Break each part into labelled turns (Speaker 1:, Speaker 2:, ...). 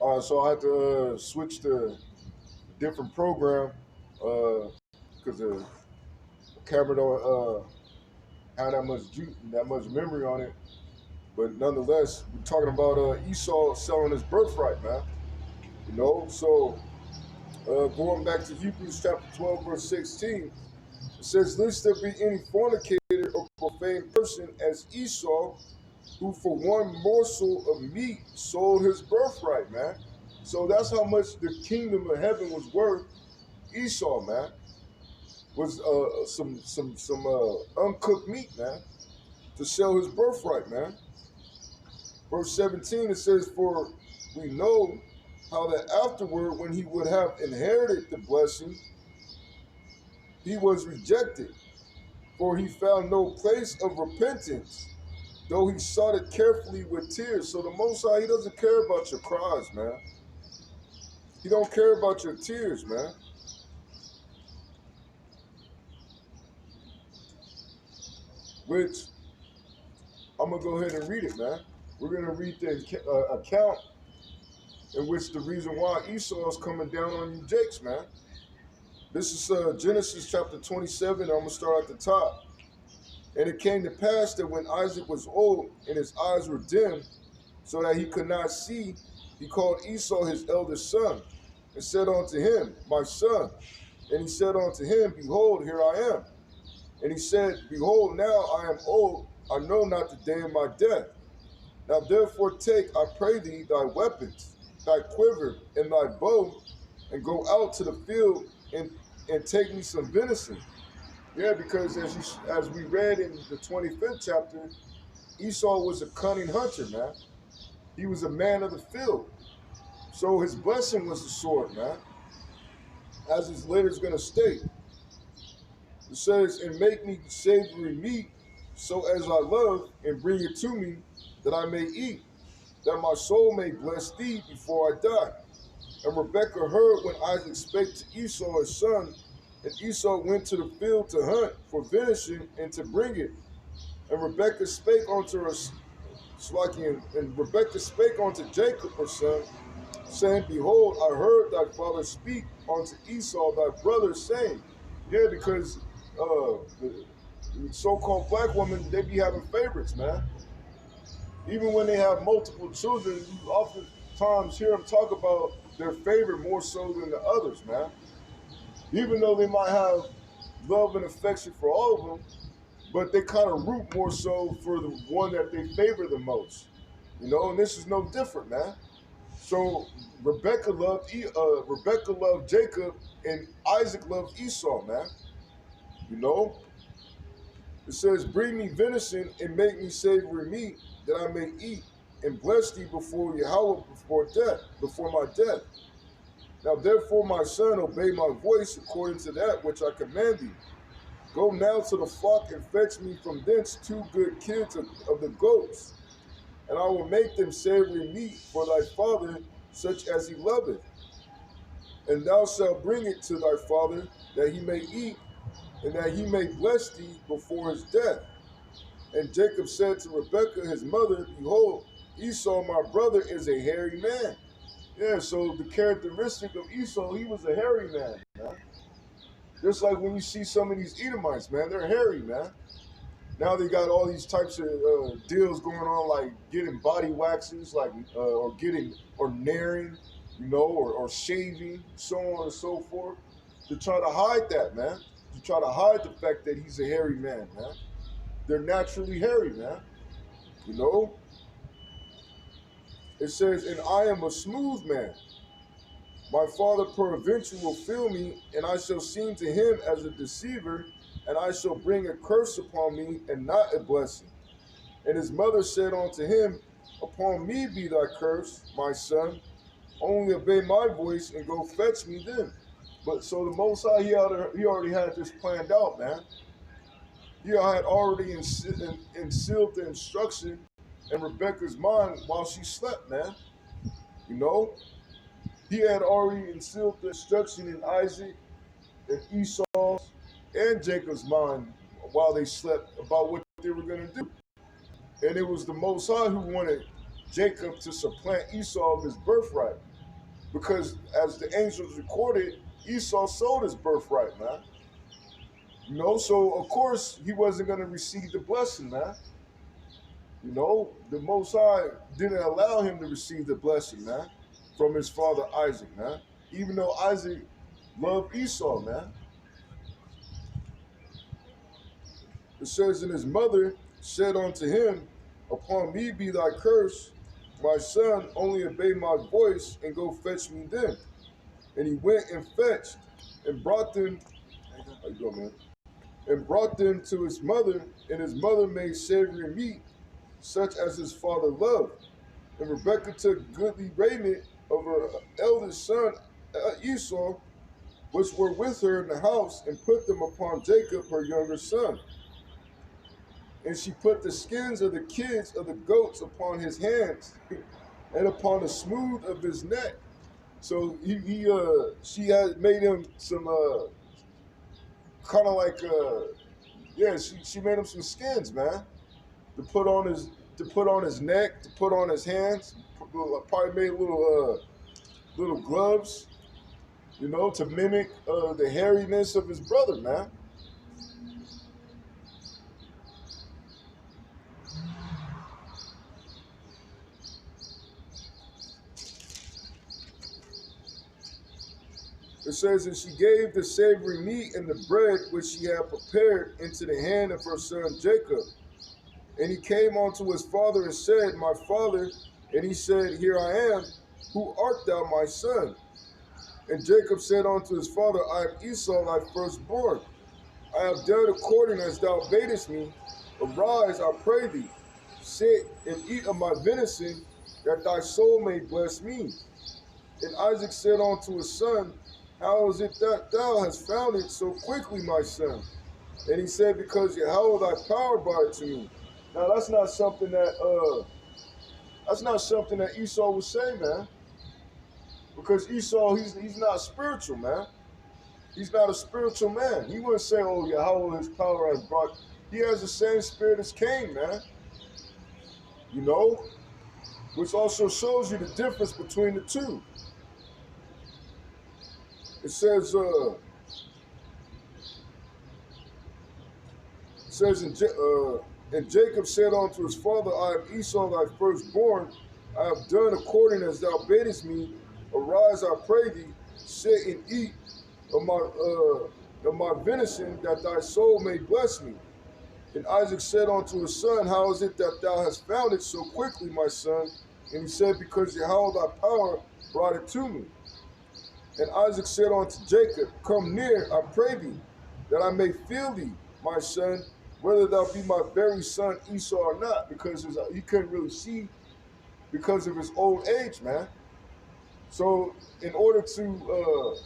Speaker 1: So I had to switch to a different program because the camera don't have that much memory on it. But nonetheless, we're talking about Esau selling his birthright, man. So going back to Hebrews chapter 12, verse 16, it says, "Lest there be any fornicator or profane person as Esau, who for one morsel of meat sold his birthright," man. So that's how much the kingdom of heaven was worth. Esau, man, was some uncooked meat, man, to sell his birthright, man. Verse 17, it says, "For we know how that afterward, when he would have inherited the blessing, he was rejected, for he found no place of repentance, though he sought it carefully with tears." So the Most High, he doesn't care about your cries, man. He don't care about your tears, man. Which, I'm going to go ahead and read it, man. We're going to read the account in which the reason why Esau is coming down on you Jakes, man. This is Genesis chapter 27. I'm going to start at the top. "And it came to pass that when Isaac was old and his eyes were dim, so that he could not see, he called Esau his eldest son, and said unto him, My son. And he said unto him, Behold, here I am. And he said, Behold, now I am old, I know not the day of my death. Now therefore take, I pray thee, thy weapons, thy quiver, and thy bow, and go out to the field and take me some venison." Yeah, because as we read in the 25th chapter, Esau was a cunning hunter, man. He was a man of the field. So his blessing was the sword, man. As his later is going to state, it says, "And make me savory meat, so as I love, and bring it to me, that I may eat, that my soul may bless thee before I die." And Rebekah heard when Isaac spake to Esau his son, and Esau went to the field to hunt for venison and to bring it. And Rebekah spake unto her, and Rebekah spake unto Jacob her son, saying, Behold, I heard thy father speak unto Esau thy brother, saying, yeah, because the so-called black women, they be having favorites, man. Even when they have multiple children, you oftentimes hear them talk about their favorite more so than the others, man. Even though they might have love and affection for all of them, but they kind of root more so for the one that they favor the most. And this is no different, man. So Rebecca loved Jacob, and Isaac loved Esau, man. You know, it says, "Bring me venison and make me savory meat, that I may eat and bless thee before Yahweh before my death. Now therefore, my son, obey my voice according to that which I command thee. Go now to the flock and fetch me from thence 2 good kids of the goats, and I will make them savory meat for thy father, such as he loveth. And thou shalt bring it to thy father, that he may eat, and that he may bless thee before his death." And Jacob said to Rebekah his mother, "Behold, Esau my brother is a hairy man." Yeah, so the characteristic of Esau, he was a hairy man, man. Just like when you see some of these Edomites, man, they're hairy, man. Now they got all these types of deals going on, like getting body waxes, or naring, or shaving, so on and so forth, to try to hide that, man. To try to hide the fact that he's a hairy man, man. They're naturally hairy, man. You know, it says, "And I am a smooth man. My father peradventure will fill me, and I shall seem to him as a deceiver, and I shall bring a curse upon me, and not a blessing." And his mother said unto him, "Upon me be thy curse, my son. Only obey my voice and go fetch me then." But so the Most High, he already had this planned out, man. He had already instilled the instruction in Rebecca's mind while she slept, man. You know, he had already instilled the instruction in Isaac and Esau's and Jacob's mind while they slept about what they were going to do. And it was the Most High who wanted Jacob to supplant Esau of his birthright. Because as the angels recorded, Esau sold his birthright, man. So of course he wasn't going to receive the blessing, man. The Most High didn't allow him to receive the blessing, man, from his father Isaac, man. Even though Isaac loved Esau, man. It says, and his mother said unto him, upon me be thy curse, my son, only obey my voice and go fetch me them. And he went and fetched and brought them. How you doing, man? And brought them to his mother, and his mother made savory meat, such as his father loved. And Rebekah took goodly raiment of her eldest son Esau, which were with her in the house, and put them upon Jacob, her younger son. And she put the skins of the kids of the goats upon his hands and upon the smooth of his neck. So she had made him some kind of like she made him some skins, man, to put on his neck, to put on his hands. Probably made little gloves, to mimic the hairiness of his brother, man. It says, and she gave the savory meat and the bread which she had prepared into the hand of her son Jacob. And he came unto his father and said, my father. And he said, here I am. Who art thou, my son? And Jacob said unto his father, I am Esau, thy firstborn. I have done according as thou badest me. Arise, I pray thee, sit and eat of my venison, that thy soul may bless me. And Isaac said unto his son, how is it that thou hast found it so quickly, my son? And he said, because Yahweh thy power brought it to me. Now that's not something that Esau would say, man. Because Esau, he's not spiritual, man. He's not a spiritual man. He wouldn't say, oh, Yahweh his power has brought. He has the same spirit as Cain, man. Which also shows you the difference between the two. It says, and Jacob said unto his father, I am Esau thy firstborn. I have done according as thou badest me. Arise, I pray thee, sit and eat of my venison, that thy soul may bless me. And Isaac said unto his son, how is it that thou hast found it so quickly, my son? And he said, because Yahweh thy power brought it to me. And Isaac said unto Jacob, come near, I pray thee, that I may feel thee, my son, whether thou be my very son Esau or not, because he couldn't really see because of his old age, man. So in order to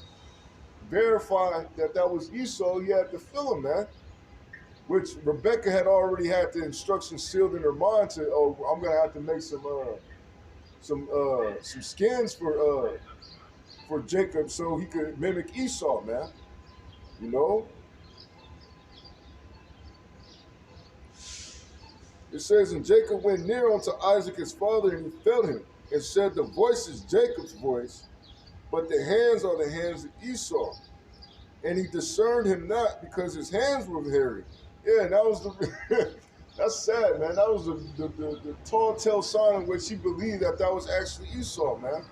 Speaker 1: verify that was Esau, he had to feel him, man. Which Rebekah had already had the instructions sealed in her mind to, oh, I'm gonna have to make some skins for Jacob so he could mimic Esau, man. It says, and Jacob went near unto Isaac his father, and he felt him, and said, the voice is Jacob's voice, but the hands are the hands of Esau. And he discerned him not, because his hands were hairy. Yeah, that was that's sad, man. That was the tall tale sign in which he believed that was actually Esau, man.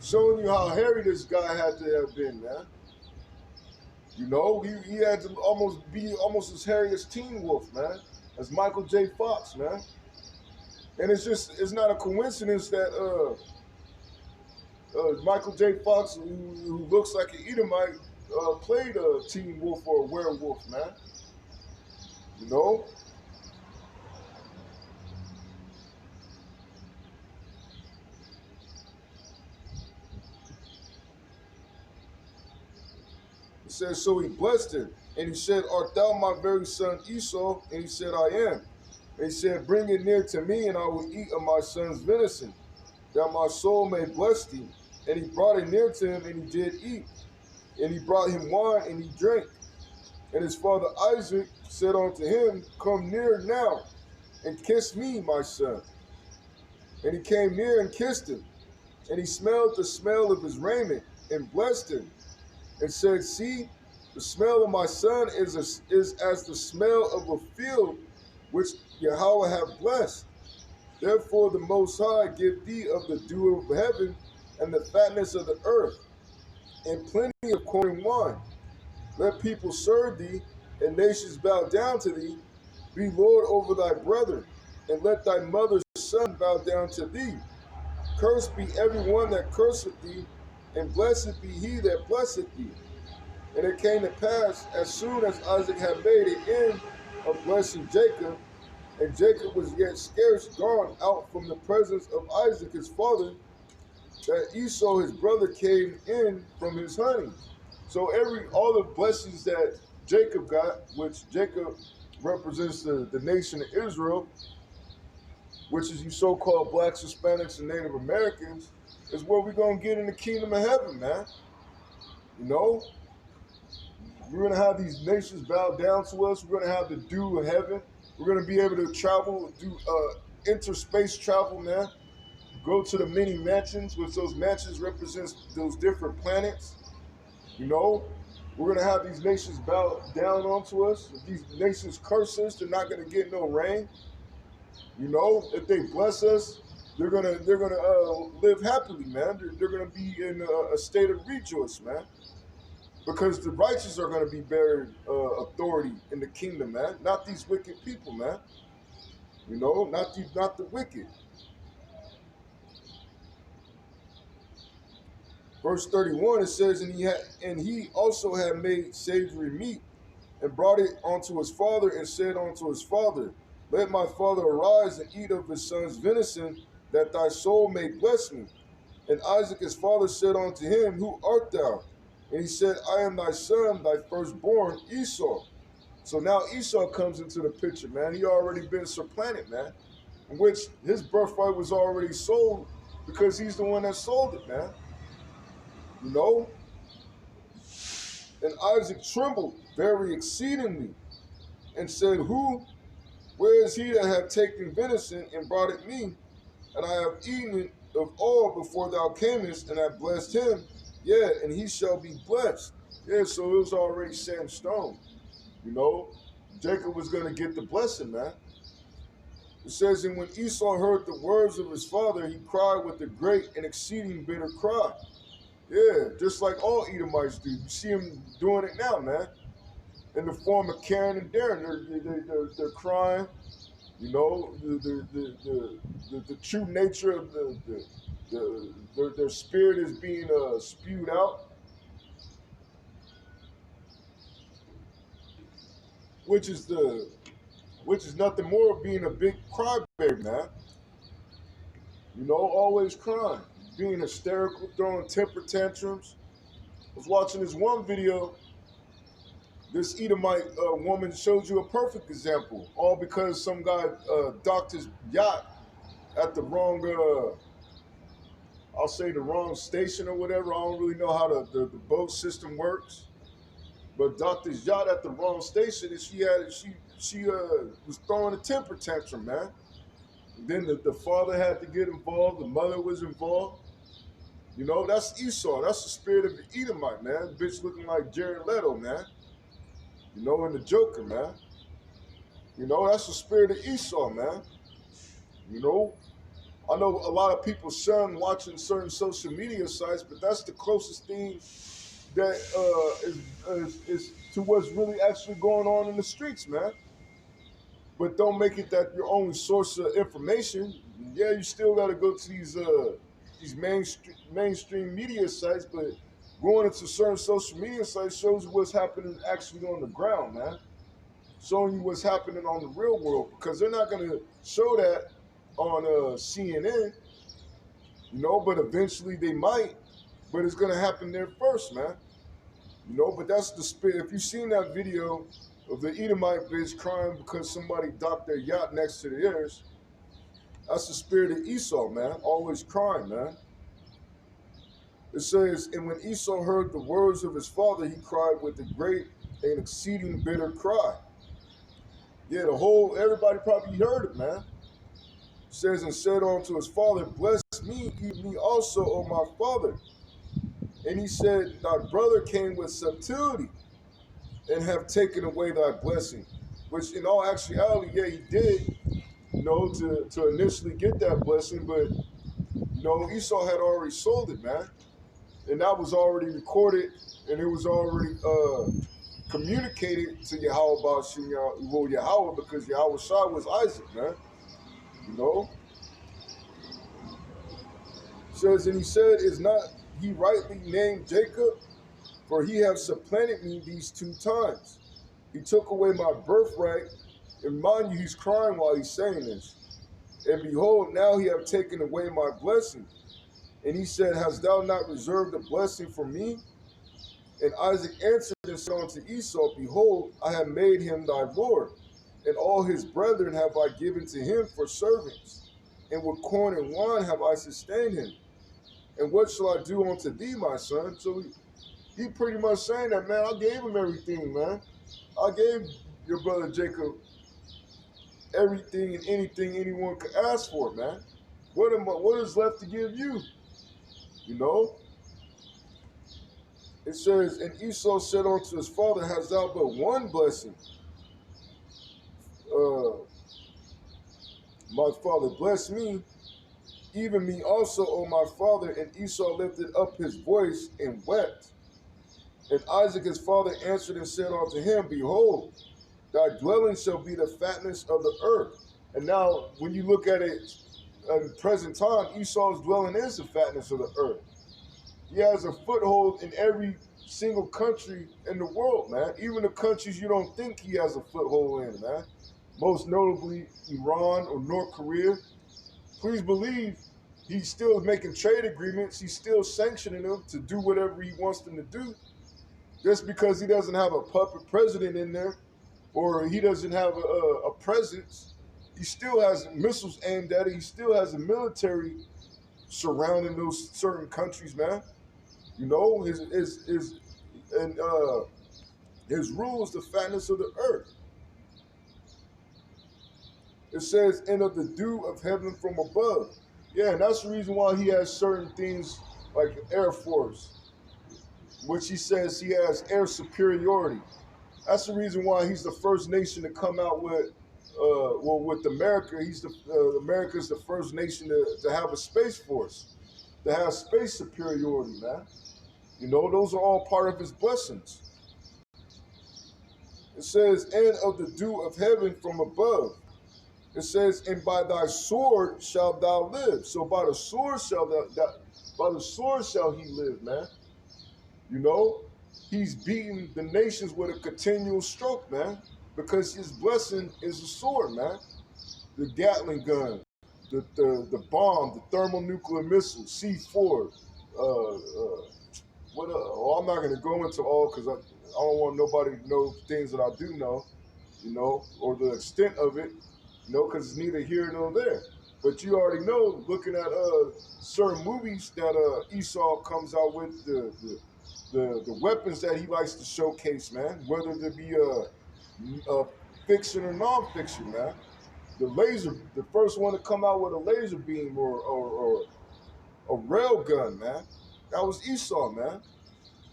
Speaker 1: Showing you how hairy this guy had to have been, man. He had to be almost as hairy as Teen Wolf, man. As Michael J. Fox, man. And it's not a coincidence that Michael J. Fox, who looks like an Edomite, played a Teen Wolf or a werewolf, man. It says, so he blessed him, and he said, art thou my very son Esau? And he said, I am. And he said, bring it near to me, and I will eat of my son's venison, that my soul may bless thee. And he brought it near to him, and he did eat. And he brought him wine, and he drank. And his father Isaac said unto him, come near now, and kiss me, my son. And he came near and kissed him. And he smelled the smell of his raiment and blessed him and said, see, the smell of my son is as the smell of a field which Yahweh hath blessed. Therefore the Most High give thee of the dew of heaven and the fatness of the earth, and plenty of corn and wine. Let people serve thee, and nations bow down to thee. Be Lord over thy brethren, and let thy mother's son bow down to thee. Cursed be every one that curseth thee, and blessed be he that blesseth thee. And it came to pass, as soon as Isaac had made an end of blessing Jacob, and Jacob was yet scarce gone out from the presence of Isaac his father, that Esau his brother came in from his hunting. So all the blessings that Jacob got, which Jacob represents the nation of Israel, which is you so-called blacks, Hispanics, and Native Americans, is what we're going to get in the kingdom of heaven, man. You know? We're going to have these nations bow down to us. We're going to have the dew of heaven. We're going to be able to travel, do interspace travel, man. Go to the many mansions, which those mansions represents those different planets. You know, we're going to have these nations bow down onto us. If these nations curse us, they're not going to get no rain. You know, if they bless us, they're gonna live happily, man. They're gonna be in a state of rejoice, man. Because the righteous are gonna be bearing authority in the kingdom, man. Not these wicked people, man. You know, not the wicked. Verse 31, it says, and he also had made savory meat, and brought it unto his father, and said unto his father, let my father arise and eat of his son's venison, that thy soul may bless me. And Isaac his father said unto him, who art thou? And he said, I am thy son, thy firstborn, Esau. So now Esau comes into the picture, man. He already been supplanted, man. In which his birthright was already sold, because he's the one that sold it, man. You know? And Isaac trembled very exceedingly, and said, where is he that hath taken venison and brought it me? And I have eaten it of all before thou camest, and I blessed him. Yeah, and he shall be blessed. Yeah, so it was already set in stone. You know, Jacob was going to get the blessing, man. It says, and when Esau heard the words of his father, he cried with a great and exceeding bitter cry. Yeah, just like all Edomites do. You see him doing it now, man. In the form of Karen and Darren, they're crying. You know, the true nature of their spirit is being spewed out, which is nothing more of being a big crybaby, man. You know, always crying, being hysterical, throwing temper tantrums. I was watching this one video. This Edomite woman showed you a perfect example, all because some guy docked his yacht at the wrong, I'll say the wrong station or whatever. I don't really know how the boat system works, but docked his yacht at the wrong station, and she was throwing a temper tantrum, man. And then the father had to get involved. The mother was involved. You know, that's Esau. That's the spirit of the Edomite, man. Bitch looking like Jared Leto, man. You know, and the Joker, man. You know, that's the spirit of Esau, man. You know, I know a lot of people shun watching certain social media sites, but that's the closest thing that is to what's really actually going on in the streets, man. But don't make it that your only source of information. Yeah, you still got to go to these mainstream media sites, but going into certain social media sites shows you what's happening actually on the ground, man. Showing you what's happening on the real world, because they're not going to show that on CNN, you know, but eventually they might, but it's going to happen there first, man. You know, but that's the spirit. If you've seen that video of the Edomite bitch crying because somebody docked their yacht next to theirs, that's the spirit of Esau, man. Always crying, man. It says, and when Esau heard the words of his father, he cried with a great and exceeding bitter cry. Yeah, everybody probably heard it, man. says, and said unto his father, bless me, eat me also, O my father. And he said, thy brother came with subtlety and have taken away thy blessing. Which in all actuality, yeah, he did, to initially get that blessing, but Esau had already sold it, man. And that was already recorded, and it was already communicated to Yahweh about Yahweh, because Yahweh Shai was Isaac, man. You know? Says, and he said, is not he rightly named Jacob? For he have supplanted me these 2 times. He took away my birthright. And mind you, he's crying while he's saying this. And behold, now he have taken away my blessing. And he said, hast thou not reserved a blessing for me? And Isaac answered and said unto Esau, behold, I have made him thy Lord, and all his brethren have I given to him for servants, and with corn and wine have I sustained him. And what shall I do unto thee, my son? So he pretty much saying that, man, I gave him everything, man. I gave your brother Jacob everything and anything anyone could ask for, man. What is left to give you? It says, and Esau said unto his father, hast thou but one blessing? My father, bless me, even me also, O my father. And Esau lifted up his voice and wept. And Isaac his father answered and said unto him, behold, thy dwelling shall be the fatness of the earth. And now, when you look at it in present time, Esau's dwelling is the fatness of the earth. He has a foothold in every single country in the world, man. Even the countries you don't think he has a foothold in, man. Most notably Iran or North Korea. Please believe he's still making trade agreements. He's still sanctioning them to do whatever he wants them to do. Just because he doesn't have a puppet president in there, or he doesn't have a presence, he still has missiles aimed at it. He still has a military surrounding those certain countries, man. His rule is the fatness of the earth. It says, and of the dew of heaven from above. Yeah, and that's the reason why he has certain things like Air Force, which he says he has air superiority. That's the reason why he's the first nation to come out with, with America. America's the first nation to have a space force, to have space superiority, man. Those are all part of his blessings. It says, and of the dew of heaven from above. It says, and by thy sword shalt thou live. So by the sword shall he live, man. He's beating the nations with a continual stroke, man, because his blessing is a sword, man. The Gatling gun, the bomb, the thermonuclear missile, C4. I'm not going to go into all, because I don't want nobody to know things that I do know, or the extent of it, because it's neither here nor there. But you already know, looking at certain movies that Esau comes out with, the weapons that he likes to showcase, man, whether it be fiction or non-fiction, man. The first one to come out with a laser beam or a rail gun, man, that was Esau, man,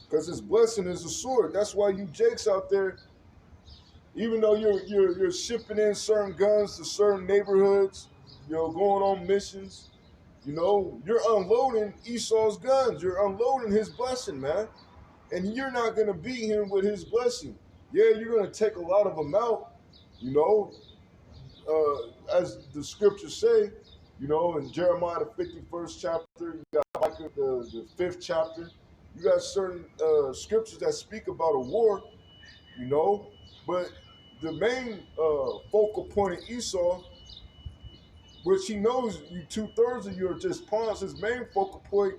Speaker 1: because his blessing is a sword. That's why you Jakes out there, even though you're shipping in certain guns to certain neighborhoods, going on missions, you're unloading Esau's guns. You're unloading his blessing, man. And you're not going to beat him with his blessing. Yeah, you're going to take a lot of them out, as the scriptures say, in Jeremiah the 51st chapter, you got Micah the 5th chapter. You got certain scriptures that speak about a war, but the main focal point of Esau, which he knows you 2/3 of you are just pawns, his main focal point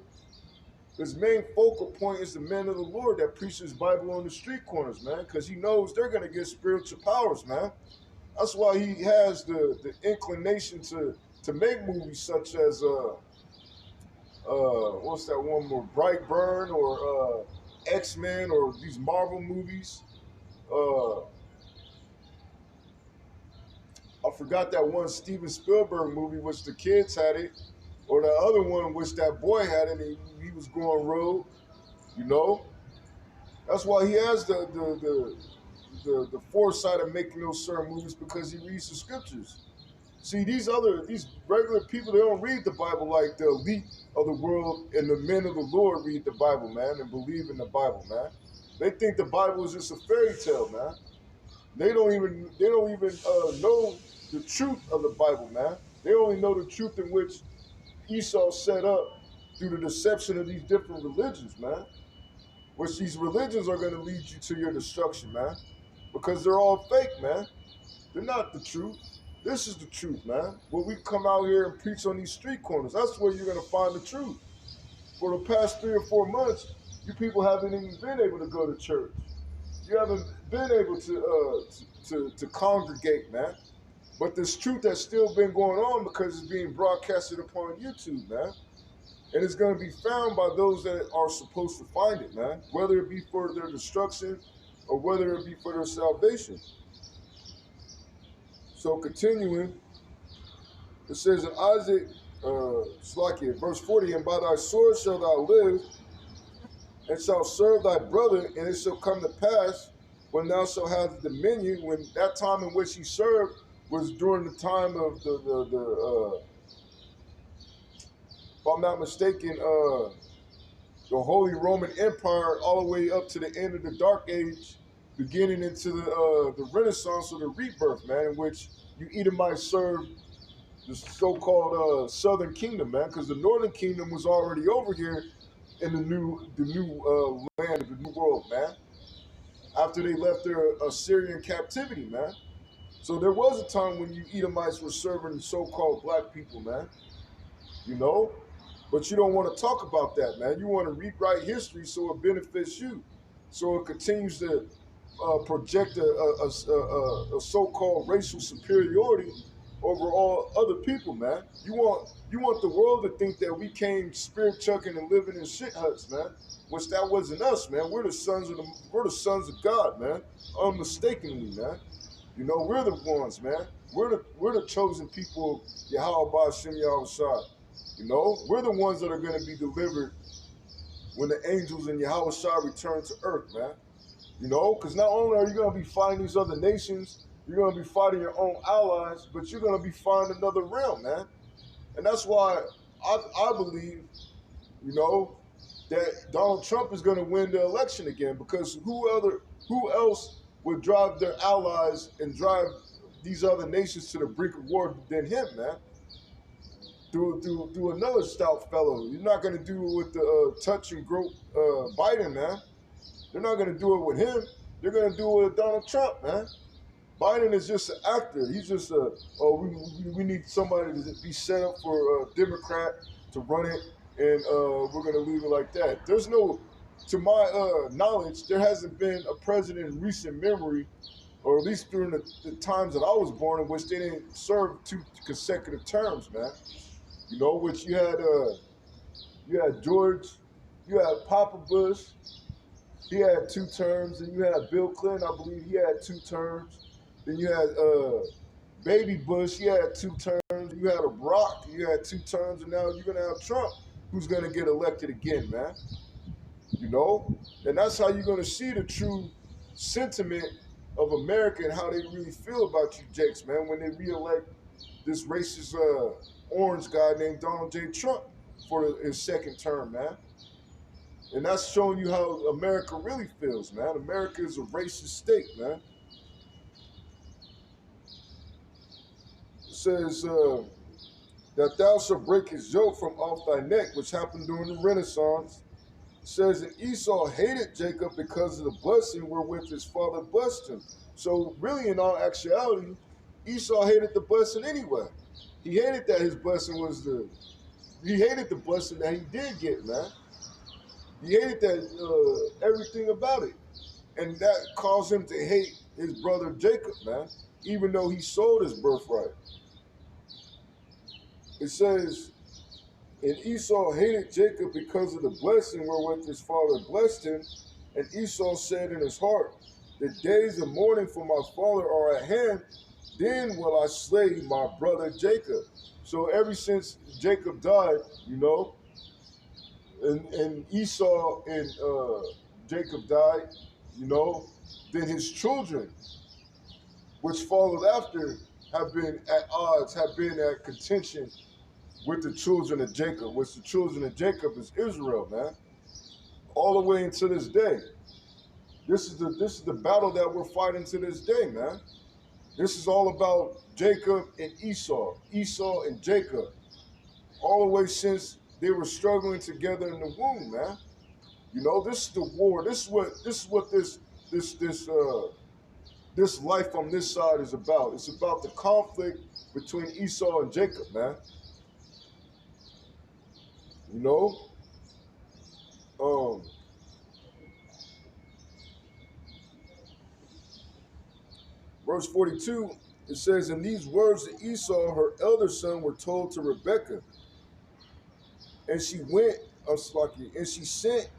Speaker 1: is the men of the Lord that preach his Bible on the street corners, man, because he knows they're going to get spiritual powers, man. That's why he has the inclination to make movies such as what's that one more, Brightburn, or X-Men, or these Marvel movies. I forgot that one Steven Spielberg movie which the kids had it, or the other one which that boy had it and he was going rogue, you know? That's why he has the foresight of making those certain movies because he reads the scriptures. See, these regular people, they don't read the Bible like the elite of the world and the men of the Lord read the Bible, man, and believe in the Bible, man. They think the Bible is just a fairy tale, man. They don't even know the truth of the Bible, man. They only know the truth in which Esau set up through the deception of these different religions, man. Which these religions are going to lead you to your destruction, man, because they're all fake, man. They're not the truth. This is the truth, man. When we come out here and preach on these street corners, that's where you're going to find the truth. For the past 3 or 4 months, you people haven't even been able to go to church. You haven't been able to congregate, man. But this truth has still been going on because it's being broadcasted upon YouTube, man. And it's going to be found by those that are supposed to find it, man. Whether it be for their destruction or whether it be for their salvation. So continuing, it says in Isaac, verse 40, and by thy sword shalt thou live, and shalt serve thy brother, and it shall come to pass when thou shalt have the dominion, when that time in which he served was during the time of if I'm not mistaken, the Holy Roman Empire all the way up to the end of the Dark Age, beginning into the Renaissance or the Rebirth, man, in which you Edomites served the so-called Southern Kingdom, man, because the Northern Kingdom was already over here in the new land of the New World, man. After they left their Assyrian captivity, man. So there was a time when you Edomites were serving so-called black people, man. You know, but you don't want to talk about that, man. You want to rewrite history so it benefits you, so it continues to project a so-called racial superiority over all other people, man. You want the world to think that we came spirit chucking and living in shit huts, man. Which that wasn't us, man. We're the sons of God, man. Unmistakably, man. You know, we're the ones, man. We're the chosen people, Yahweh Ba'Shem Yahushua. You know, we're the ones that are going to be delivered when the angels and Yahweh Shah return to earth, man. You know, because not only are you going to be fighting these other nations, you're going to be fighting your own allies, but you're going to be fighting another realm, man. And that's why I believe, you know, that Donald Trump is going to win the election again, because who else would drive their allies and drive these other nations to the brink of war than him, man? Through another stout fellow. You're not going to do it with the touch and grope Biden, man. They're not going to do it with him. They're going to do it with Donald Trump, man. Biden is just an actor. He's just we need somebody to be set up for a Democrat to run it, and we're going to leave it like that. There's no, to my knowledge, there hasn't been a president in recent memory, or at least during the times that I was born, in which they didn't serve 2 consecutive terms, man. You know, which you had George, you had Papa Bush, he had 2 terms, and you had Bill Clinton, I believe he had 2 terms. Then you had Baby Bush, he had 2 terms. You had a Barack, you had 2 terms, and now you're gonna have Trump, who's gonna get elected again, man. You know, and that's how you're gonna see the true sentiment of America and how they really feel about you, Jakes, man, when they reelect this racist orange guy named Donald J. Trump for his 2nd term, man. And that's showing you how America really feels, man. America is a racist state, man. It says that thou shalt break his yoke from off thy neck, which happened during the Renaissance. It says that Esau hated Jacob because of the blessing wherewith his father blessed him. So really, in all actuality, Esau hated the blessing anyway. He hated that his blessing he hated the blessing that he did get, man. He hated that everything about it. And that caused him to hate his brother Jacob, man, even though he sold his birthright. It says, and Esau hated Jacob because of the blessing wherewith his father blessed him. And Esau said in his heart, the days of mourning for my father are at hand. then will I slay my brother Jacob. So ever since Jacob died, you know, and Esau and Jacob died, you know, then his children, which followed after, have been at odds, have been at contention with the children of Jacob, which the children of Jacob is Israel, man. All the way into this day. This is the battle that we're fighting to this day, man. This is all about Jacob and Esau, Esau and Jacob, all the way since they were struggling together in the womb, man. You know, this is the war. This life on this side is about. It's about the conflict between Esau and Jacob, man. You know, um, verse 42, it says, "In these words that Esau, her elder son, were told to Rebekah, and she went, and she sent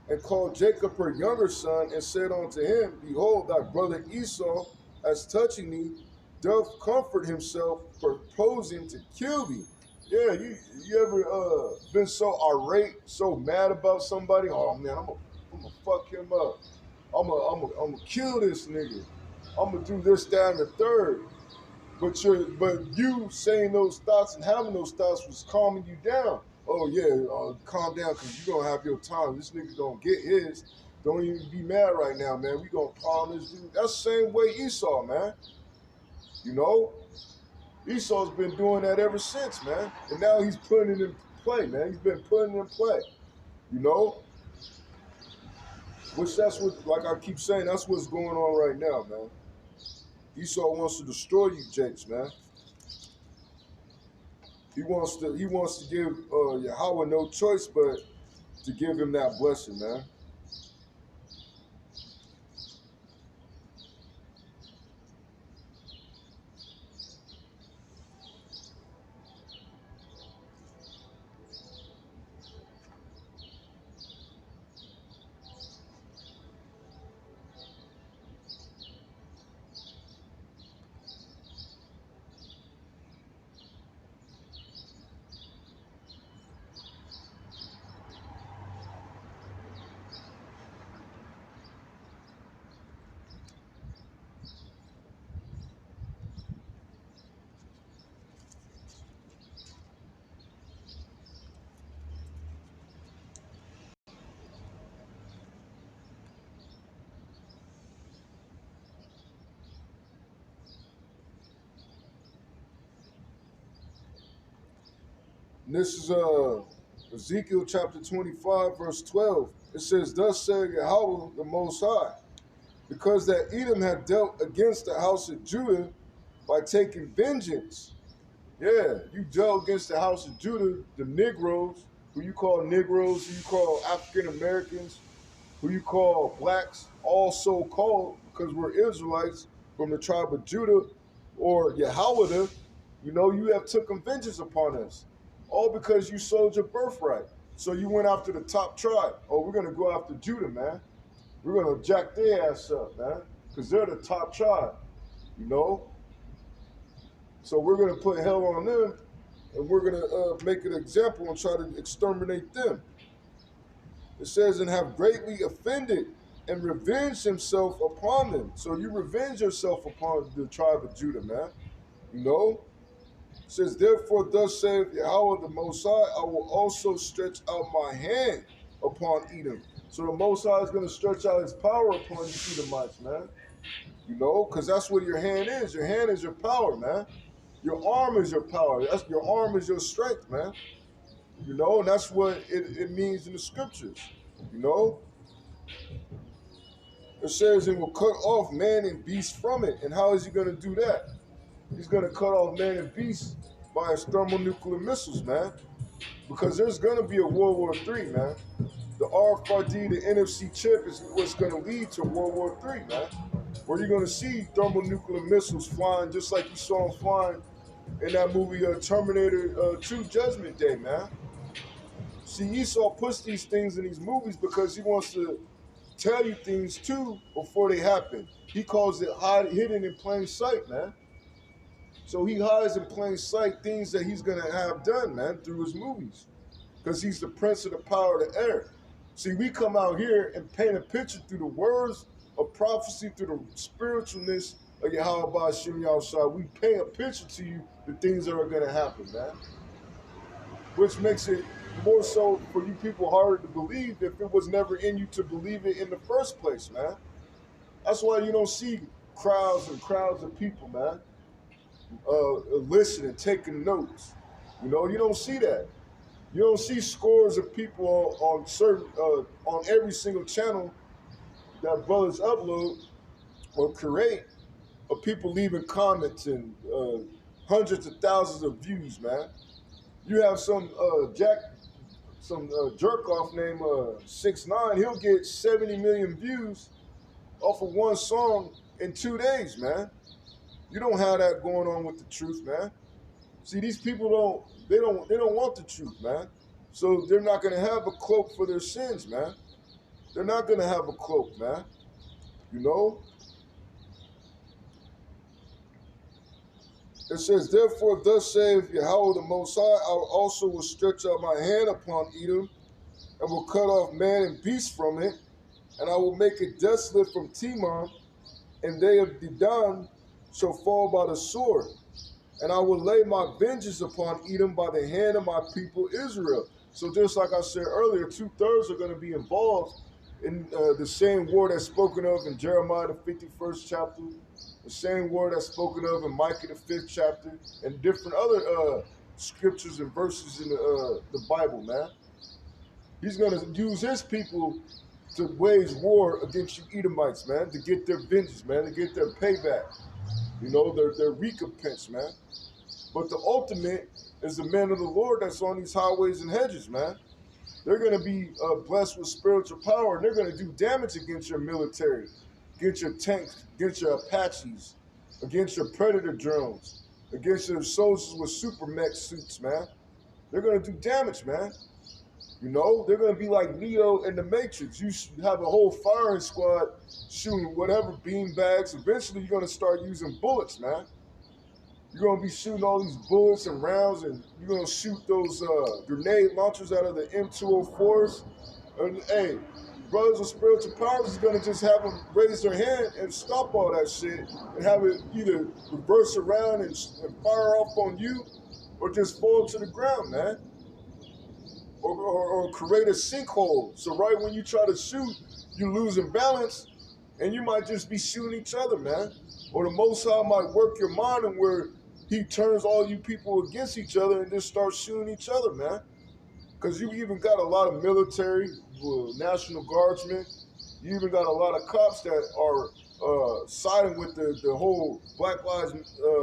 Speaker 1: and called Jacob her younger son, and said unto him, Behold, thy brother Esau, as touching thee, doth comfort himself, purposing to kill thee." Yeah, you ever been so irate, so mad about somebody? Oh man, I'm gonna fuck him up. I'm gonna kill this nigga. I'm gonna do this, that, and the third. But you saying those thoughts and having those thoughts was calming you down. Oh yeah, calm down because you gonna have your time. This nigga gonna get his. Don't even be mad right now, man. We gonna palm this dude. That's the same way Esau, man. You know, Esau's been doing that ever since, man. And now he's putting it in play, man. He's been putting it in play. You know, which that's what, like I keep saying, that's what's going on right now, man. Esau wants to destroy you, Jakes, man. He wants to give Yahweh no choice but to give him that blessing, man. And this is Ezekiel chapter 25, verse 12. It says, "Thus saith Yahweh the Most High, because that Edom had dealt against the house of Judah by taking vengeance." Yeah, you dealt against the house of Judah, the Negroes, who you call Negroes, who you call African Americans, who you call blacks, all so called because we're Israelites from the tribe of Judah, or Yahweh, you know, you have taken vengeance upon us. All because you sold your birthright. So you went after the top tribe. Oh, we're going to go after Judah, man. We're going to jack their ass up, man, because they're the top tribe, you know? So we're going to put hell on them, and we're going to make an example and try to exterminate them. It says, "And have greatly offended and revenged himself upon them." So you revenge yourself upon the tribe of Judah, man. You know? It says, "Therefore thus saith Yahweh the Most High, I will also stretch out my hand upon Edom." So the Most High is going to stretch out his power upon you Edomites, man. You know? Because that's what your hand is. Your hand is your power, man. Your arm is your power. Your arm is your strength, man. You know? And that's what it means in the scriptures. You know? It says it will cut off man and beast from it. And how is he going to do that? He's going to cut off man and beast by his thermonuclear missiles, man. Because there's going to be a World War III, man. The RFID, the NFC chip is what's going to lead to World War III, man. Where you're going to see thermonuclear missiles flying just like you saw them flying in that movie Terminator 2 Judgment Day, man. See, Esau puts these things in these movies because he wants to tell you things too before they happen. He calls it hidden in plain sight, man. So he hides in plain sight things that he's going to have done, man, through his movies. Because he's the prince of the power of the air. See, we come out here and paint a picture through the words of prophecy, through the spiritualness of Yahweh Shem Yahushua. We paint a picture to you the things that are going to happen, man. Which makes it more so for you people harder to believe if it was never in you to believe it in the first place, man. That's why you don't see crowds and crowds of people, man, listening, taking notes. You know, you don't see that. You don't see scores of people on certain on every single channel that brothers upload or create of people leaving comments and hundreds of thousands of views, man. You have some jerk off named 6ix9ine. He'll get 70 million views off of one song in 2 days, man. You don't have that going on with the truth, man. See, these people don't want the truth, man. So they're not gonna have a cloak for their sins, man. They're not gonna have a cloak, man. You know? It says, therefore, thus saith Yahweh the Most High, I also will stretch out my hand upon Edom, and will cut off man and beast from it, and I will make it desolate from Teman, and they of Dedan shall fall by the sword. And I will lay my vengeance upon Edom by the hand of my people Israel. So just like I said earlier, 2/3 are going to be involved in the same war that's spoken of in Jeremiah the 51st chapter, the same war that's spoken of in Micah the 5th chapter, and different other scriptures and verses in the Bible, man. He's going to use his people to wage war against you Edomites, man, to get their vengeance, man, to get their payback, you know, their recompense, man. But the ultimate is the men of the Lord that's on these highways and hedges, man. They're going to be blessed with spiritual power, and they're going to do damage against your military, against your tanks, against your Apaches, against your Predator drones, against your soldiers with super mech suits, man. They're going to do damage, man. You know, they're going to be like Neo in the Matrix. You have a whole firing squad shooting whatever beanbags. Eventually, you're going to start using bullets, man. You're going to be shooting all these bullets and rounds, and you're going to shoot those grenade launchers out of the M204s. And, hey, brothers with spiritual powers is going to just have them raise their hand and stop all that shit and have it either reverse around and fire off on you or just fall to the ground, man. Or create a sinkhole. So right when you try to shoot, you losing balance, and you might just be shooting each other, man. Or the Most High might work your mind and where he turns all you people against each other and just start shooting each other, man. Because you even got a lot of military, National Guardsmen. You even got a lot of cops that are siding with the whole Black Lives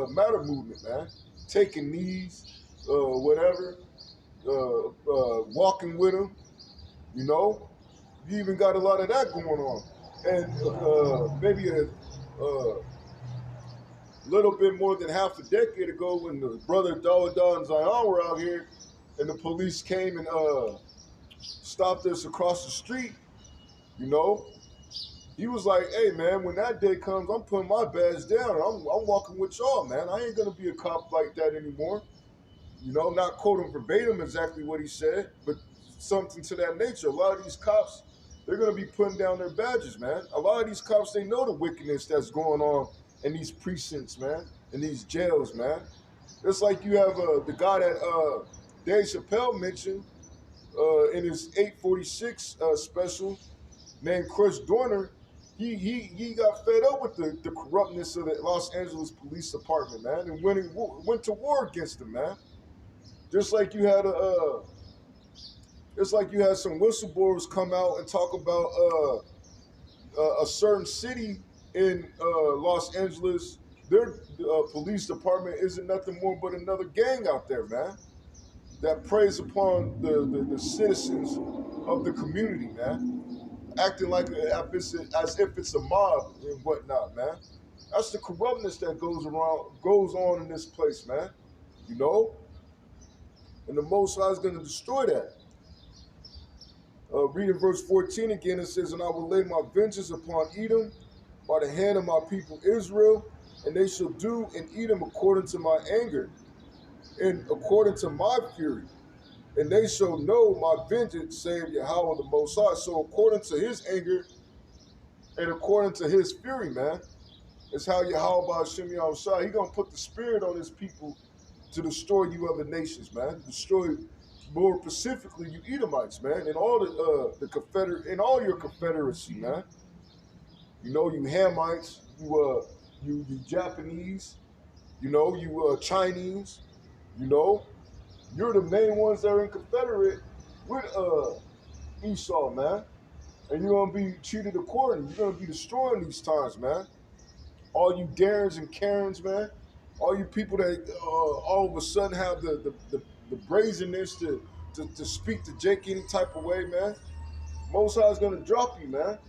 Speaker 1: Matter movement, man. Taking knees, whatever. Walking with them, you know. You even got a lot of that going on. And maybe a little bit more than half a decade ago when the brother Dawada and Zion were out here and the police came and stopped us across the street, you know, he was like, hey, man, when that day comes, I'm putting my badge down. I'm walking with y'all, man. I ain't going to be a cop like that anymore. You know, not quoting verbatim exactly what he said, but something to that nature. A lot of these cops, they're going to be putting down their badges, man. A lot of these cops, they know the wickedness that's going on in these precincts, man, in these jails, man. It's like you have the guy that Dave Chappelle mentioned in his 846 special named Chris Dorner. He got fed up with the corruptness of the Los Angeles Police Department, man, and went to war against them, man. Just like you had some whistleblowers come out and talk about a certain city in Los Angeles. Their police department isn't nothing more but another gang out there, man, that preys upon the citizens of the community, man, acting like as if it's a mob and whatnot, man. That's the corruptness that goes on in this place, man. You know. And the Most High is going to destroy that. Reading verse 14 again, it says, and I will lay my vengeance upon Edom by the hand of my people Israel, and they shall do in Edom according to my anger, and according to my fury. And they shall know my vengeance, saith Yahweh the Most High. So according to his anger and according to his fury, man, is how Yahweh Ba'Shem Yahushua, he gonna put the spirit on his people to destroy you other nations, man. Destroy more specifically you Edomites, man, and all the confederate in all your confederacy, man. You know, you Hamites, you Japanese, you know, you Chinese, you know, you're the main ones that are in confederate with Esau, man. And you're gonna be treated accordingly. You're gonna be destroying these times, man. All you Darrens and Karens, man. All you people that all of a sudden have the brazenness to speak to Jake any type of way, man. Most High is gonna drop you, man.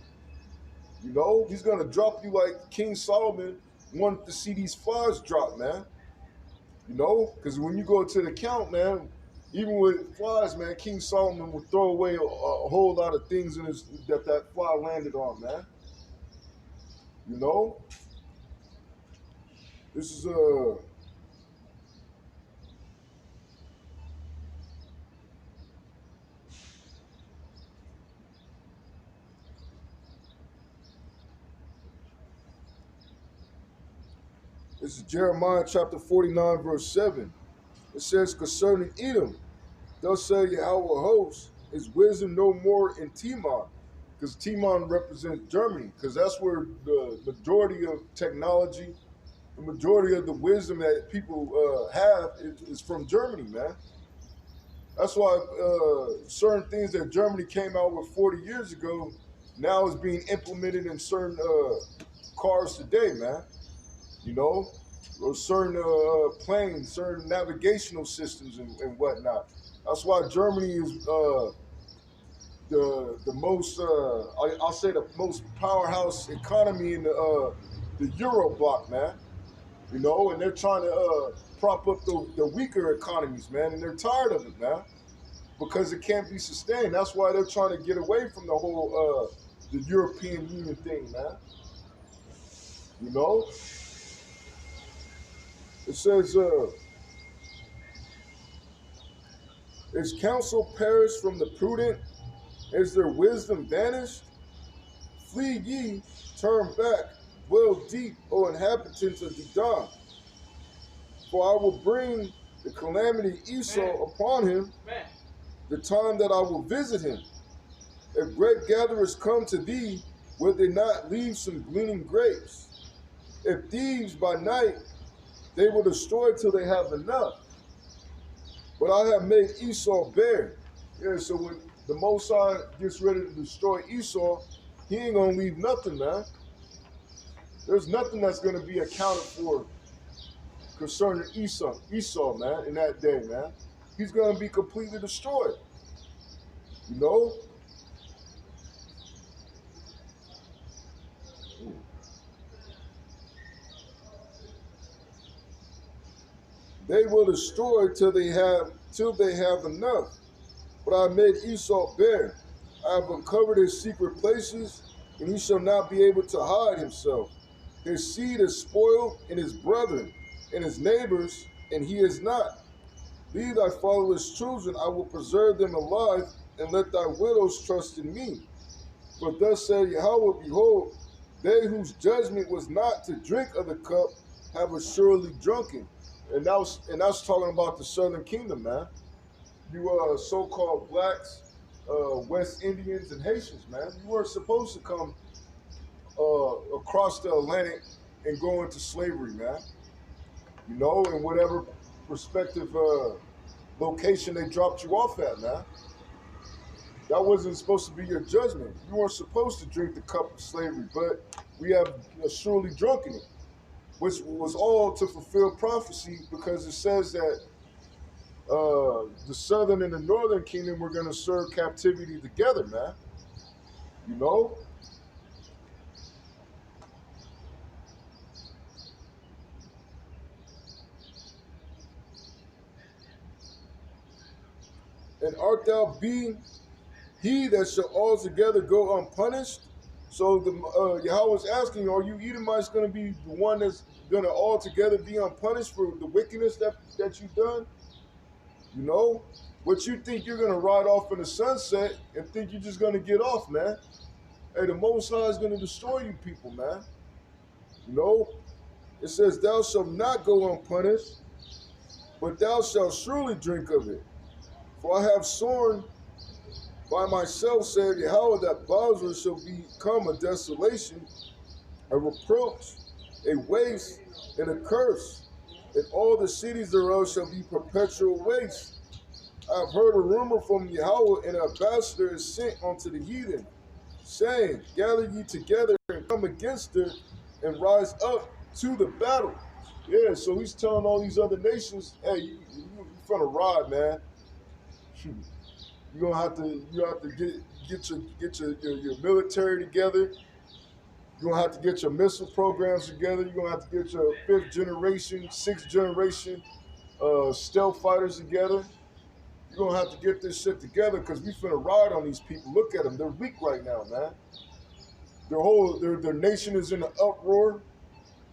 Speaker 1: You know, he's gonna drop you like King Solomon wanted to see these flies drop, man. You know, because when you go to the count, man, even with flies, man, King Solomon would throw away a whole lot of things in his that fly landed on, man. You know, this is this is Jeremiah chapter 49, verse 7. It says concerning Edom, thus say Yahweh hosts, is wisdom no more in Timon, because Timon represents Germany, because that's where the majority of technology, the majority of the wisdom that people have is from Germany, man. That's why certain things that Germany came out with 40 years ago now is being implemented in certain cars today, man. You know, or certain planes, certain navigational systems and whatnot. That's why Germany is the most I'll say the most powerhouse economy in the Euro bloc, man. You know, and they're trying to prop up the weaker economies, man, and they're tired of it, man, because it can't be sustained. That's why they're trying to get away from the whole the European Union thing, man. You know, it says, "Is counsel perished from the prudent? Is their wisdom vanished? Flee ye, turn back, dwell deep, O inhabitants of Edom. For I will bring the calamity Esau upon him, the time that I will visit him. If grape gatherers come to thee, will they not leave some gleaning grapes? If thieves by night, they will destroy till they have enough. But I have made Esau bare." Yeah, so when the Most High gets ready to destroy Esau, he ain't gonna leave nothing, man. There's nothing that's gonna be accounted for concerning Esau, man, in that day, man. He's gonna be completely destroyed. You know? They will destroy till they have enough. But I made Esau bare. I have uncovered his secret places, and he shall not be able to hide himself. His seed is spoiled, and his brethren, and his neighbors, and he is not. Leave thy fatherless children, I will preserve them alive, and let thy widows trust in me. For thus said Yahweh, behold, they whose judgment was not to drink of the cup have assuredly drunken. And that's talking about the Southern Kingdom, man. You so-called blacks, West Indians, and Haitians, man. You weren't supposed to come across the Atlantic and go into slavery, man. You know, in whatever prospective location they dropped you off at, man. That wasn't supposed to be your judgment. You weren't supposed to drink the cup of slavery, but we have surely drunken it, which was all to fulfill prophecy, because it says that the southern and the northern kingdom were going to serve captivity together, man. You know? And art thou be he that shall altogether go unpunished? So the Yahweh is asking, are you Edomites going to be the one that's gonna altogether be unpunished for the wickedness that you've done? You know, what you think you're gonna ride off in the sunset and think you're just gonna get off, man? Hey, the Most High is gonna destroy you people, man. You know, it says, "Thou shalt not go unpunished, but thou shalt surely drink of it. For I have sworn by myself, said Yahweh, that Basra shall become a desolation, a reproach, a waste, and a curse, and all the cities thereof shall be perpetual waste. I have heard a rumor from Yahweh, and an ambassador is sent unto the heathen, saying, Gather ye together and come against her, and rise up to the battle." Yeah, so he's telling all these other nations, hey, you finna ride, man. You have to get your military together. You're gonna have to get your missile programs together. You're gonna have to get your fifth generation, sixth generation stealth fighters together. You're gonna have to get this shit together because we finna ride on these people. Look at them; they're weak right now, man. Their nation is in an uproar.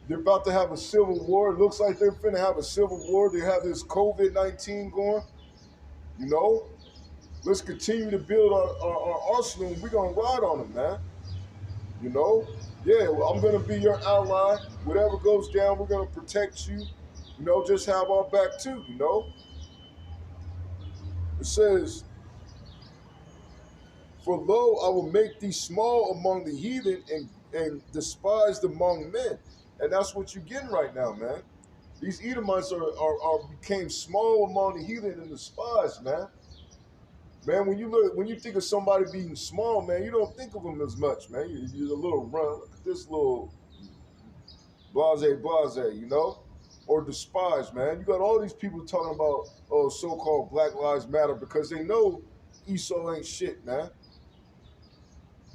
Speaker 1: They're about to have a civil war. It looks like they're finna have a civil war. They have this COVID-19 going. You know, let's continue to build our arsenal, and we're gonna ride on them, man. You know, yeah, well, I'm gonna be your ally. Whatever goes down, we're gonna protect you. You know, just have our back too. You know, it says, "For lo, I will make thee small among the heathen and despised among men," and that's what you're getting right now, man. These Edomites are became small among the heathen and despised, man. Man, when you think of somebody being small, man, you don't think of them as much, man. You're a little run. Look at this little blase, you know, or despised, man. You got all these people talking about so-called Black Lives Matter because they know Esau ain't shit, man.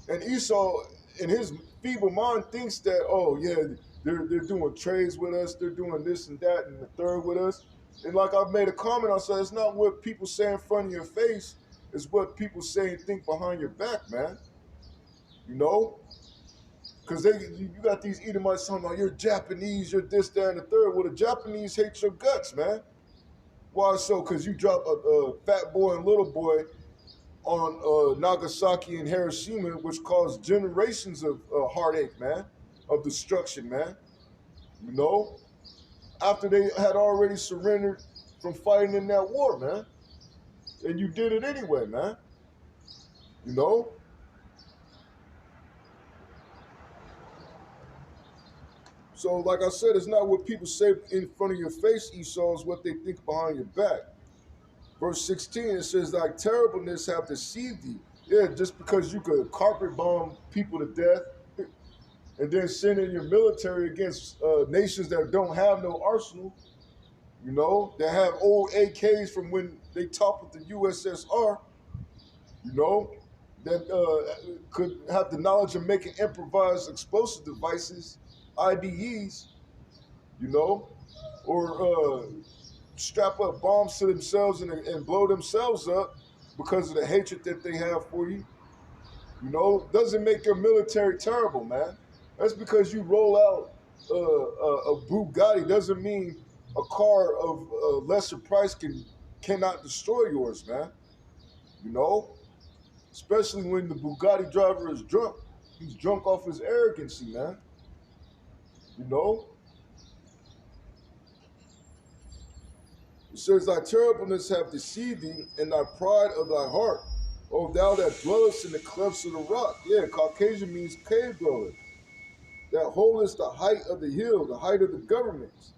Speaker 1: And Esau, in his feeble mind, thinks that, oh yeah, they're doing trades with us, they're doing this and that and the third with us. And like I've made a comment, I said it's not what people say in front of your face, it's what people say and think behind your back, man. You know? Because you got these Edomites talking about you're Japanese, you're this, that, and the third. Well, the Japanese hate your guts, man. Why so? Because you drop a fat boy and little boy on Nagasaki and Hiroshima, which caused generations of heartache, man, of destruction, man. You know, after they had already surrendered from fighting in that war, man, and you did it anyway, man. You know. So, like I said, it's not what people say in front of your face, Esau, is what they think behind your back. Verse 16, it says, "Thy terribleness have deceived thee." Yeah, just because you could carpet bomb people to death and then send in your military against nations that don't have no arsenal, you know, that have old AKs from when they toppled the USSR, you know, that could have the knowledge of making improvised explosive devices, IDEs, you know, or strap up bombs to themselves and blow themselves up because of the hatred that they have for you. You know, doesn't make your military terrible, man. That's because you roll out a Bugatti doesn't mean a car of lesser price cannot destroy yours, man. You know, especially when the Bugatti driver is drunk. He's drunk off his arrogancy, man. You know, it says, "Thy terribleness have deceived thee, and thy pride of thy heart. O thou that dwellest in the clefts of the rock." Yeah, Caucasian means cave dweller. "That holdest the height of the hill, the height of the governments.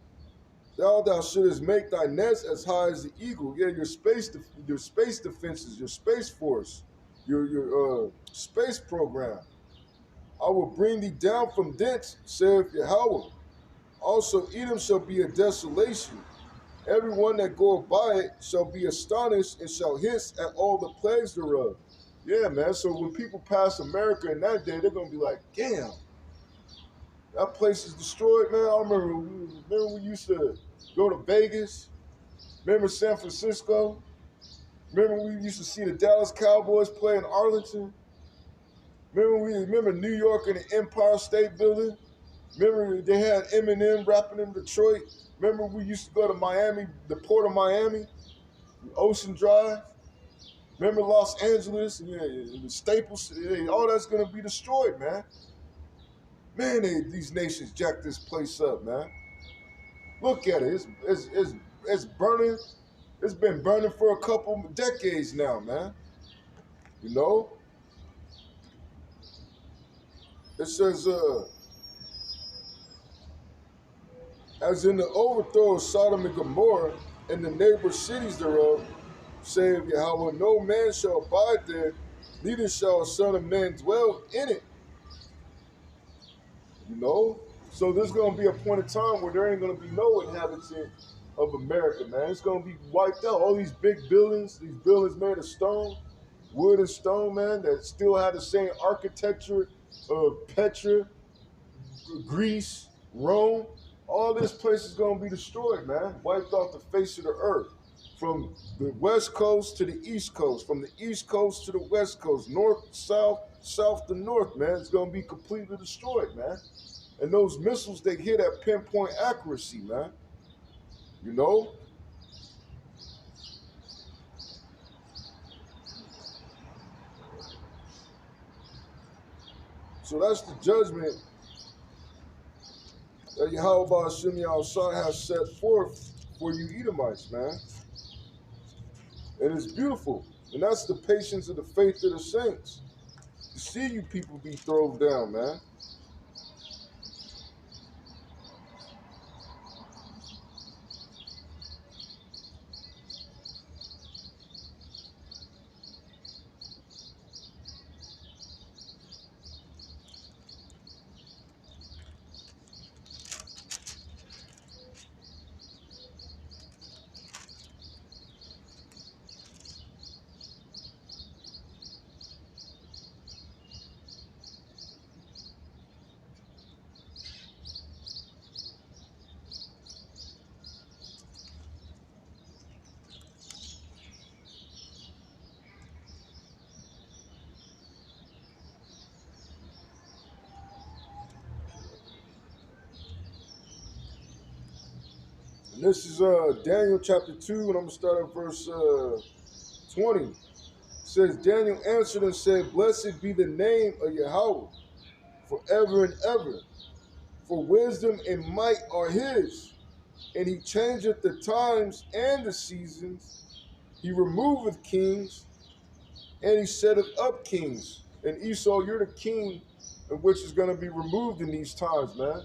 Speaker 1: Thou shouldest make thy nest as high as the eagle." Yeah, your space defenses, your space force, your space program. "I will bring thee down from thence, saith Yahweh. Also Edom shall be a desolation. Everyone that goeth by it shall be astonished and shall hiss at all the plagues thereof." Yeah, man. So when people pass America in that day, they're gonna be like, "Damn, that place is destroyed, man." I remember we used to go to Vegas. Remember San Francisco? Remember we used to see the Dallas Cowboys play in Arlington? Remember New York and the Empire State Building? Remember they had Eminem rapping in Detroit. Remember we used to go to Miami, the port of Miami, Ocean Drive. Remember Los Angeles, yeah, the Staples, yeah, all that's gonna be destroyed, man. Man, these nations jacked this place up, man. Look at it. It's burning. It's been burning for a couple decades now, man. You know? It says, as in the overthrow of Sodom and Gomorrah and the neighbor cities thereof, saith Yahweh, no man shall abide there, neither shall a son of man dwell in it. You know? So there's going to be a point in time where there ain't going to be no inhabitant of America, man. It's going to be wiped out. All these big buildings, these buildings made of stone, wood and stone, man, that still have the same architecture of Petra, Greece, Rome. All this place is going to be destroyed, man. Wiped off the face of the earth. From the west coast to the east coast, from the east coast to the west coast, north, south, south to north, man. It's going to be completely destroyed, man. And those missiles, they hit at pinpoint accuracy, man. You know? So that's the judgment that Yahweh Hashem Yahushua has set forth for you Edomites, man. And it's beautiful. And that's the patience of the faith of the saints. To see you people be thrown down, man. And this is Daniel chapter 2, and I'm going to start at verse 20. It says, Daniel answered and said, Blessed be the name of Yahweh forever and ever, for wisdom and might are his. And he changeth the times and the seasons. He removeth kings, and he setteth up kings. And Esau, you're the king of which is going to be removed in these times, man.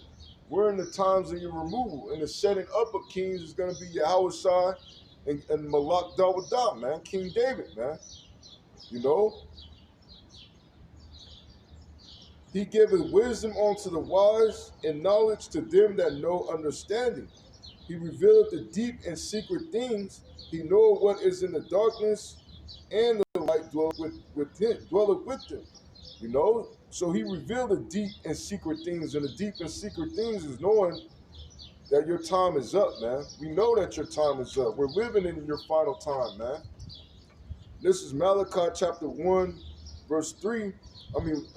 Speaker 1: We're in the times of your removal. And the setting up of kings is going to be Yahushua and Malak Dawadah, man. King David, man. You know? He giveth wisdom unto the wise and knowledge to them that know understanding. He revealeth the deep and secret things. He knoweth what is in the darkness, and the light dwelleth with him. You know? So he revealed the deep and secret things, and the deep and secret things is knowing that your time is up, man. We know that your time is up. We're living in your final time, man. This is Malachi chapter 1, verse 3.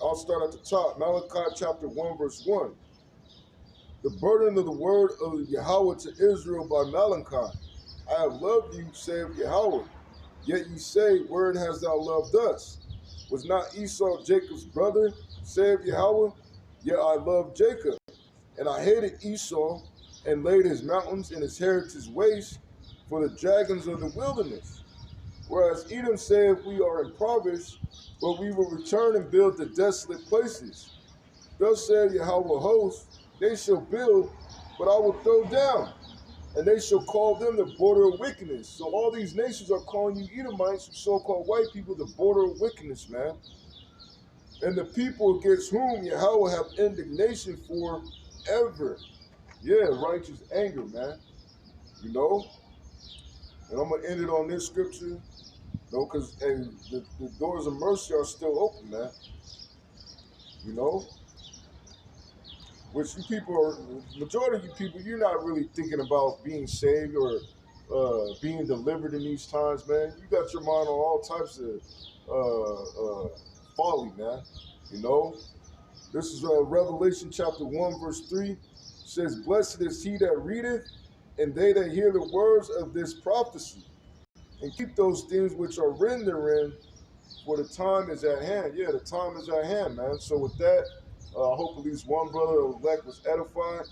Speaker 1: I'll start at the top. Malachi chapter 1, verse 1. The burden of the word of Yahweh to Israel by Malachi. I have loved you, saith Yahweh. Yet ye say, word hast thou loved us. Was not Esau Jacob's brother, saith Yahweh? Yet I loved Jacob, and I hated Esau, and laid his mountains and his heritage waste for the dragons of the wilderness. Whereas Edom said, we are impoverished, but we will return and build the desolate places. Thus said Yahweh hosts, they shall build, but I will throw down, and they shall call them the border of wickedness. So all these nations are calling you Edomites, you so-called white people, the border of wickedness, man. And the people against whom Yahweh have indignation for ever. Yeah, righteous anger, man. You know? And I'm going to end it on this scripture, you know, because the doors of mercy are still open, man. You know? Which you people are, majority of you people, you're not really thinking about being saved or being delivered in these times, man. You got your mind on all types of folly, man. You know? This is Revelation chapter 1, verse 3. It says, "Blessed is he that readeth, and they that hear the words of this prophecy, and keep those things which are written therein, for the time is at hand." Yeah, the time is at hand, man. So with that, I hope at least one brother elect was edified.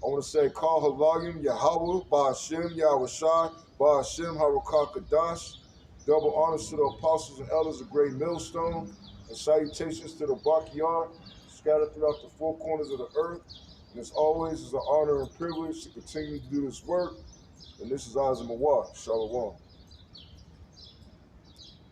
Speaker 1: I want to say, Kal Halayim Yahweh, Ba'ashem Yahweh Shai, Ba'ashem Harakah Kadash. Double honors to the apostles and elders of Great Millstone, and salutations to the Backyard, scattered throughout the four corners of the earth. And as always, it's an honor and privilege to continue to do this work. And this is Azam Awad. Shalom.